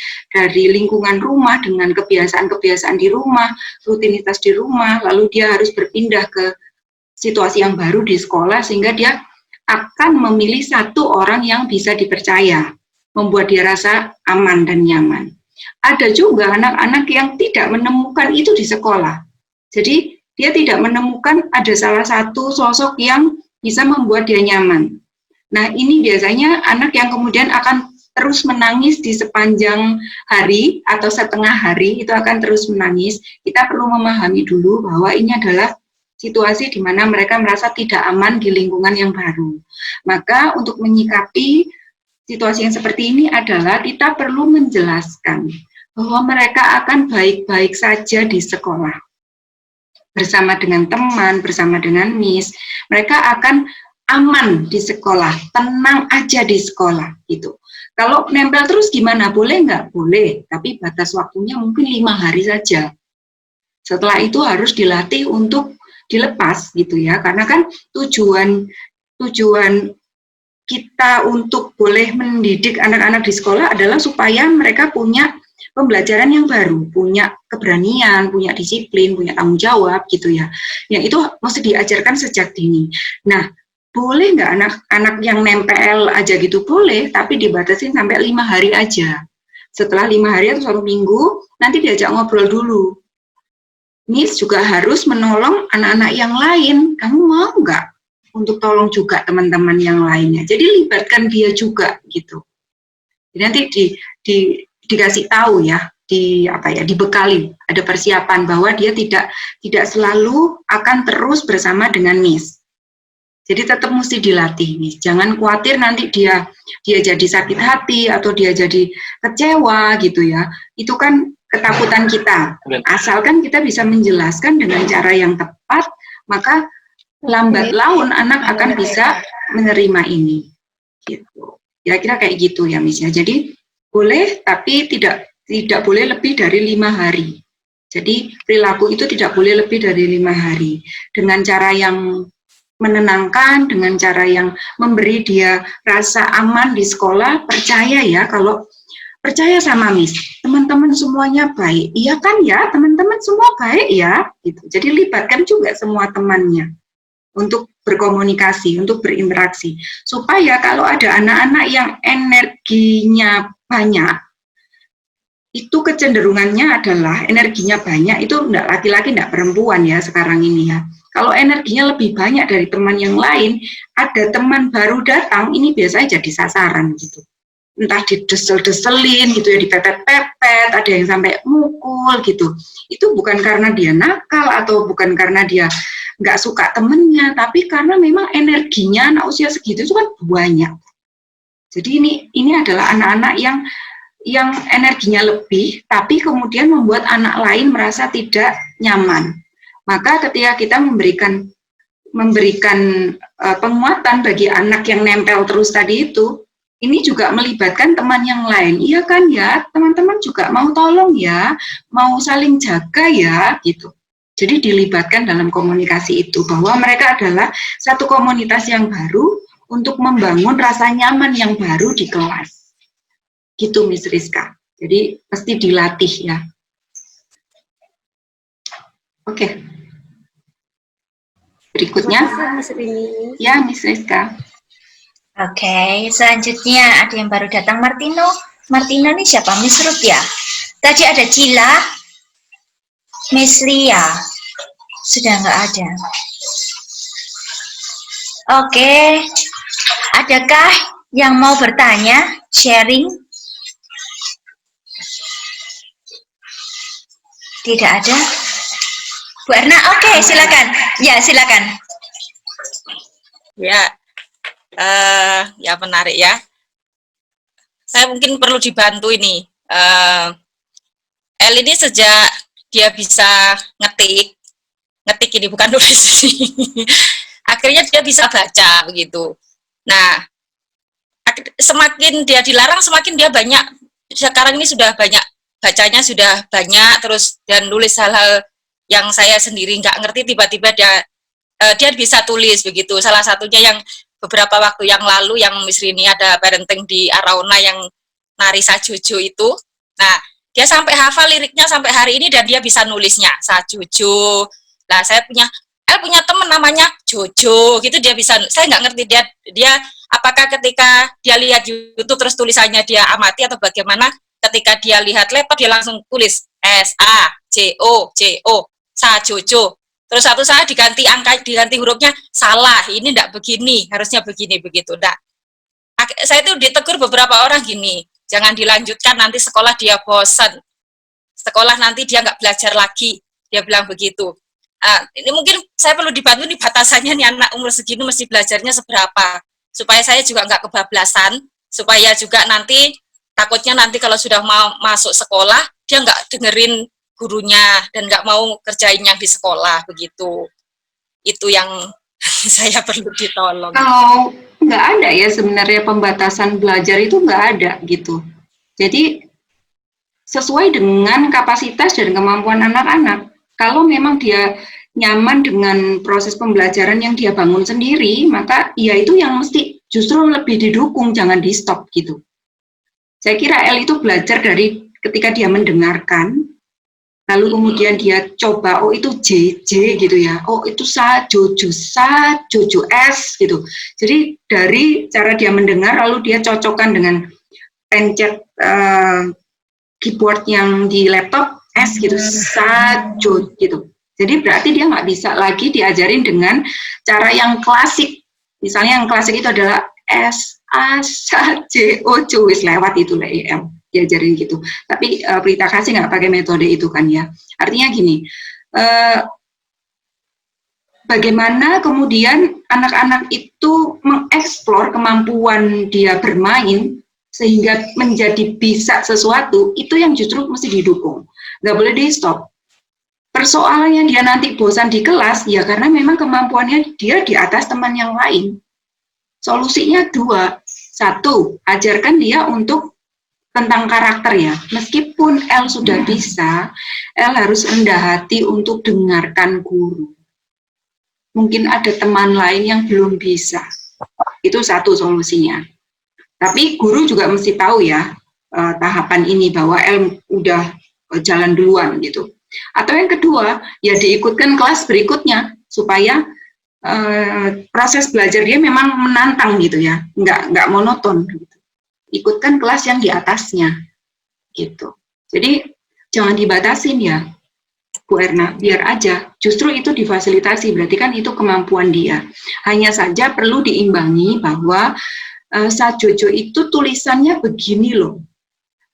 lingkungan rumah dengan kebiasaan-kebiasaan di rumah, rutinitas di rumah, lalu dia harus berpindah ke situasi yang baru di sekolah, sehingga dia akan memilih satu orang yang bisa dipercaya, membuat dia rasa aman dan nyaman. Ada juga anak-anak yang tidak menemukan itu di sekolah. Jadi dia tidak menemukan ada salah satu sosok yang bisa membuat dia nyaman. Nah, ini biasanya anak yang kemudian akan terus menangis di sepanjang hari atau setengah hari, itu akan terus menangis. Kita perlu memahami dulu bahwa ini adalah situasi di mana mereka merasa tidak aman di lingkungan yang baru. Maka untuk menyikapi situasi yang seperti ini adalah kita perlu menjelaskan bahwa mereka akan baik-baik saja di sekolah. Bersama dengan teman, bersama dengan miss, mereka akan aman di sekolah, tenang aja di sekolah gitu. Kalau nempel terus gimana? Boleh nggak? Boleh, tapi batas waktunya mungkin 5 hari saja. Setelah itu harus dilatih untuk dilepas gitu ya, karena kan tujuan kita untuk boleh mendidik anak-anak di sekolah adalah supaya mereka punya pembelajaran yang baru, punya keberanian, punya disiplin, punya tanggung jawab gitu ya. Yang itu mesti diajarkan sejak dini. Nah, boleh nggak anak-anak yang nempel aja gitu? Boleh, tapi dibatasin sampai 5 hari aja. Setelah 5 hari atau 1 minggu, nanti diajak ngobrol dulu. Miss juga harus menolong anak-anak yang lain. Kamu mau nggak untuk tolong juga teman-teman yang lainnya? Jadi libatkan dia juga gitu. Jadi nanti dikasih tahu ya, dibekali, ada persiapan bahwa dia tidak selalu akan terus bersama dengan Miss. Jadi tetap mesti dilatih nih. Jangan khawatir nanti dia jadi sakit hati atau dia jadi kecewa gitu ya. Itu kan ketakutan kita. Asalkan kita bisa menjelaskan dengan cara yang tepat, maka lambat laun anak akan bisa menerima ini. Gitu. Kira-kira kayak gitu ya Miss ya. Jadi boleh, tapi tidak boleh lebih dari 5 hari. Jadi perilaku itu tidak boleh lebih dari 5 hari. Dengan cara yang menenangkan, dengan cara yang memberi dia rasa aman di sekolah, percaya ya, kalau percaya sama Miss, teman-teman semuanya baik. Iya kan ya, teman-teman semua baik ya, gitu. Jadi libatkan juga semua temannya untuk berkomunikasi, untuk berinteraksi. Supaya kalau ada anak-anak yang energinya banyak, itu kecenderungannya adalah energinya banyak, itu enggak laki-laki, enggak perempuan ya sekarang ini ya. Kalau energinya lebih banyak dari teman yang lain, ada teman baru datang, ini biasanya jadi sasaran gitu. Entah didesel-deselin gitu ya, dipepet-pepet, ada yang sampai mukul gitu. Itu bukan karena dia nakal atau bukan karena dia nggak suka temennya, tapi karena memang energinya anak usia segitu itu kan banyak. Jadi ini adalah anak-anak yang energinya lebih, tapi kemudian membuat anak lain merasa tidak nyaman. Maka ketika kita memberikan penguatan bagi anak yang nempel terus tadi itu, ini juga melibatkan teman yang lain. Iya kan ya, teman-teman juga mau tolong ya, mau saling jaga ya, gitu. Jadi dilibatkan dalam komunikasi itu, bahwa mereka adalah satu komunitas yang baru untuk membangun rasa nyaman yang baru di kelas. Gitu Miss Rizka. Jadi pasti dilatih ya. Oke. Berikutnya, ya Miss Rizka. Oke, selanjutnya ada yang baru datang, Martino. Martino ini siapa? Miss Ruth ya? Tadi ada Cila, Miss Lia. Sudah nggak ada. Oke, adakah yang mau bertanya, sharing? Tidak ada. Bu Erna, oke, silakan. Ya, silakan. Ya menarik ya. Saya mungkin perlu dibantu ini. El ini sejak dia bisa ngetik ini bukan nulis. Akhirnya dia bisa baca begitu. Nah, semakin dia dilarang, semakin dia banyak. Sekarang ini sudah banyak bacanya, sudah banyak terus, dan nulis hal-hal yang saya sendiri nggak ngerti, tiba-tiba dia bisa tulis begitu. Salah satunya yang beberapa waktu yang lalu yang Miss Rini ada parenting di Arauna yang nari Sajojo itu. Nah, dia sampai hafal liriknya sampai hari ini dan dia bisa nulisnya Sajojo. Nah, saya punya teman namanya Jojo gitu, dia bisa, saya nggak ngerti dia apakah ketika dia lihat YouTube terus tulisannya dia amati atau bagaimana, ketika dia lihat laptop dia langsung tulis S-A-J-O-J-O Sajojo. Terus satu saat diganti angka, diganti hurufnya salah, ini enggak begini, harusnya begini begitu. Nah, saya itu ditegur beberapa orang gini, jangan dilanjutkan nanti sekolah dia bosan, sekolah nanti dia nggak belajar lagi, dia bilang begitu. Ini mungkin saya perlu dibantu nih batasannya nih, anak umur segini mesti belajarnya seberapa, supaya saya juga nggak kebablasan, supaya juga nanti takutnya nanti kalau sudah mau masuk sekolah dia nggak dengerin gurunya dan nggak mau kerjain yang di sekolah begitu. Itu yang saya perlu ditolong. Kalau nggak ada ya sebenarnya pembatasan belajar itu nggak ada gitu. Jadi sesuai dengan kapasitas dan kemampuan anak-anak. Kalau memang dia nyaman dengan proses pembelajaran yang dia bangun sendiri, maka ya itu yang mesti justru lebih didukung, jangan di stop gitu. Saya kira El itu belajar dari ketika dia mendengarkan, lalu kemudian dia coba, oh itu JJ gitu ya, oh itu Sajojo S gitu. Jadi dari cara dia mendengar, lalu dia cocokkan dengan pencet keyboard yang di laptop S gitu, Sajojo gitu. Jadi berarti dia nggak bisa lagi diajarin dengan cara yang klasik. Misalnya yang klasik itu adalah S-A-J-O-J, wis lewat itu lah EM. Diajarin gitu, tapi Prita Kasih nggak pakai metode itu kan ya. Artinya gini, bagaimana kemudian anak-anak itu mengeksplor kemampuan dia bermain sehingga menjadi bisa sesuatu, itu yang justru mesti didukung. Nggak boleh di stop. Persoalannya dia nanti bosan di kelas, ya karena memang kemampuannya dia di atas teman yang lain. Solusinya dua. Satu, ajarkan dia untuk tentang karakter ya. Meskipun L sudah bisa, L harus rendah hati untuk dengarkan guru. Mungkin ada teman lain yang belum bisa. Itu satu solusinya. Tapi guru juga mesti tahu ya tahapan ini bahwa L udah jalan duluan gitu. Atau yang kedua, ya diikutkan kelas berikutnya supaya proses belajar dia memang menantang gitu ya, nggak monoton. Gitu. Ikutkan kelas yang di atasnya gitu. Jadi jangan dibatasin ya. Bu Erna, biar aja, justru itu difasilitasi, berarti kan itu kemampuan dia. Hanya saja perlu diimbangi bahwa Sajojo itu tulisannya begini loh.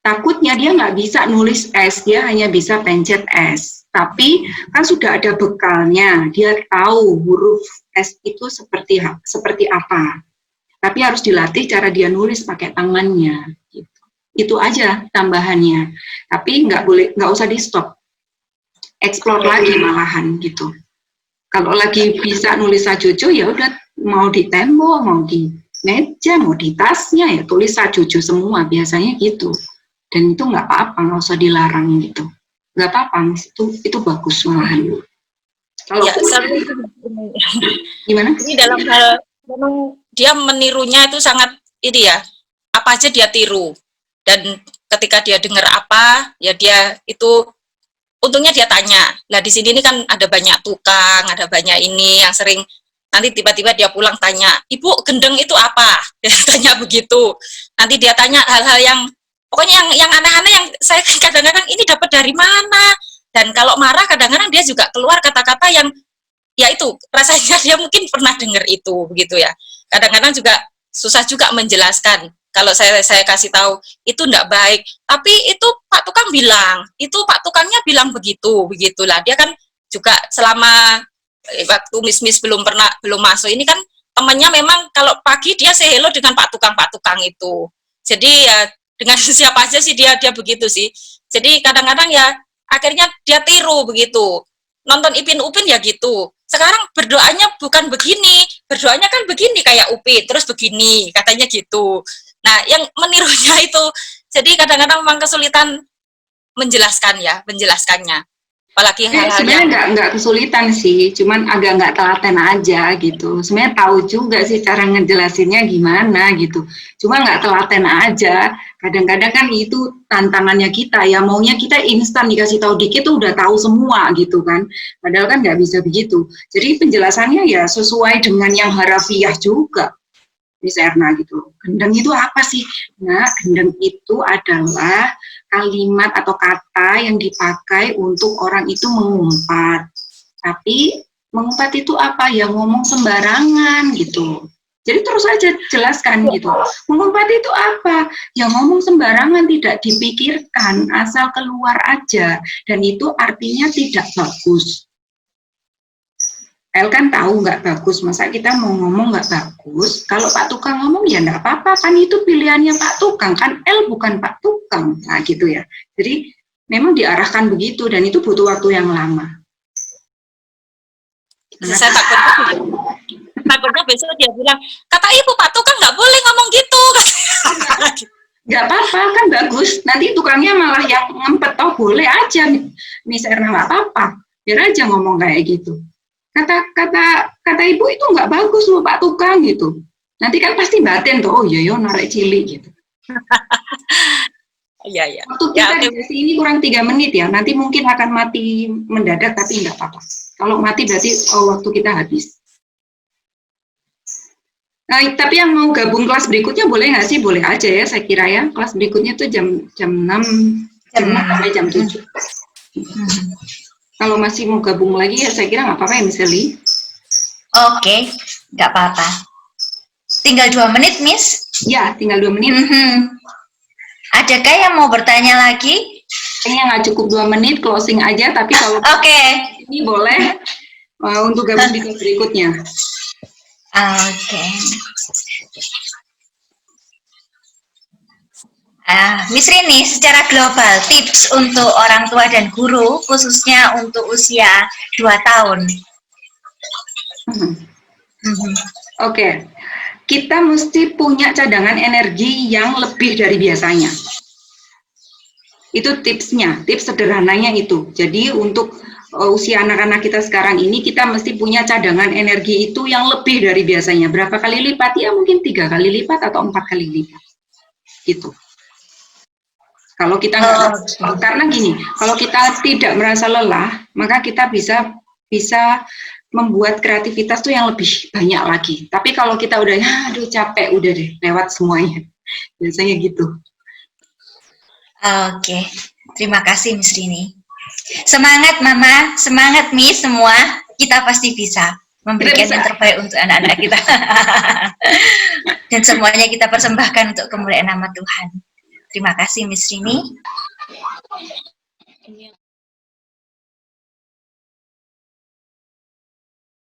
Takutnya dia nggak bisa nulis S, dia hanya bisa pencet S. Tapi kan sudah ada bekalnya, dia tahu huruf S itu seperti apa. Tapi harus dilatih cara dia nulis pakai tangannya. Gitu. Itu aja tambahannya. Tapi nggak usah di stop. Explore lagi malahan gitu. Kalau lagi bisa nulis Sajojo ya udah, mau di tembok, mau di meja, mau di tasnya ya tulis Sajojo semua biasanya gitu. Dan itu nggak apa-apa, nggak usah dilarang gitu. Nggak apa-apa, itu bagus malahan. Kalau Ya, gimana? ini dalam hal memang dia menirunya itu sangat ini ya, apa aja dia tiru. Dan ketika dia dengar apa, ya dia itu untungnya dia tanya. Nah di sini ini kan ada banyak tukang, ada banyak ini yang sering nanti tiba-tiba dia pulang tanya, Ibu gendeng itu apa? Dia tanya begitu. Nanti dia tanya hal-hal yang pokoknya yang aneh-aneh yang saya kadang-kadang ini dapat dari mana? Dan kalau marah kadang-kadang dia juga keluar kata-kata yang ya itu rasanya dia mungkin pernah dengar itu begitu ya. Kadang-kadang juga susah juga menjelaskan. Kalau saya kasih tahu itu enggak baik, tapi itu Pak Tukang bilang, itu Pak Tukangnya bilang begitulah. Dia kan juga selama waktu Miss belum masuk ini kan temannya memang kalau pagi dia say hello dengan Pak Tukang itu. Jadi ya dengan siapa aja sih dia begitu sih. Jadi kadang-kadang ya akhirnya dia tiru begitu. Nonton Ipin Upin ya gitu. Sekarang berdoanya bukan begini, berdoanya kan begini kayak Upin, terus begini, katanya gitu. Nah, yang menirunya itu, jadi kadang-kadang memang kesulitan menjelaskannya. Apalagi hal-hal sebenarnya nggak kesulitan sih, cuman agak nggak telaten aja gitu. Sebenarnya tahu juga sih cara ngejelasinnya gimana gitu. Cuma nggak telaten aja. Kadang-kadang kan itu tantangannya kita ya, maunya kita instan dikasih tahu dikit tuh udah tahu semua gitu kan. Padahal kan nggak bisa begitu. Jadi penjelasannya ya sesuai dengan yang harafiah juga. Miss Erna gitu. Gendeng itu apa sih? Nah, gendeng itu adalah kalimat atau kata yang dipakai untuk orang itu mengumpat. Tapi mengumpat itu apa? Ya ngomong sembarangan gitu. Jadi terus aja jelaskan gitu. Mengumpat itu apa? Ya ngomong sembarangan, tidak dipikirkan, asal keluar aja. Dan itu artinya tidak bagus. El kan tahu nggak bagus, masa kita mau ngomong nggak bagus, kalau Pak Tukang ngomong ya nggak apa-apa, kan itu pilihannya Pak Tukang, kan El bukan Pak Tukang, nah gitu ya. Jadi memang diarahkan begitu, dan itu butuh waktu yang lama. Saya takutnya besok dia bilang, kata Ibu Pak Tukang nggak boleh ngomong gitu. Nggak apa-apa, kan bagus, nanti tukangnya malah yang ngempet, oh boleh aja, Miss Erna nggak apa-apa, biar aja ngomong kayak gitu. Kata ibu itu nggak bagus loh Pak Tukang gitu. Nanti kan pasti batin tuh, oh iya narik cili gitu. Iya. Waktu kita di sini kurang 3 menit ya, nanti mungkin akan mati mendadak tapi nggak apa-apa. Kalau mati berarti waktu kita habis. Nah, tapi yang mau gabung kelas berikutnya boleh nggak sih? Boleh aja ya, saya kira ya. Kelas berikutnya tuh jam 6 sampai jam 7. Kalau masih mau gabung lagi ya saya kira nggak apa-apa ya Miss Eli. Oke, nggak apa-apa. Tinggal 2 menit, Miss. Ya, tinggal 2 menit. Adakah yang mau bertanya lagi? Kayaknya nggak cukup 2 menit, closing aja. Tapi kalau Oke. ini boleh. untuk gabung di kelas berikutnya. Oke. Miss Rini, secara global, tips untuk orang tua dan guru, khususnya untuk usia 2 tahun. Oke, kita mesti punya cadangan energi yang lebih dari biasanya. Itu tipsnya, tips sederhananya itu. Jadi untuk usia anak-anak kita sekarang ini, kita mesti punya cadangan energi itu yang lebih dari biasanya. Berapa kali lipat? Ya mungkin 3 kali lipat atau 4 kali lipat. Gitu. Kalau kita karena gini, kalau kita tidak merasa lelah, maka kita bisa membuat kreativitas tuh yang lebih banyak lagi. Tapi kalau kita udah, aduh capek, udah deh, lewat semuanya. Biasanya gitu. Oke, terima kasih Miss Rini. Semangat Mama, semangat Miss semua, kita pasti bisa memberikan yang terbaik untuk anak-anak kita. Dan semuanya kita persembahkan untuk kemuliaan nama Tuhan. Terima kasih Miss Rini.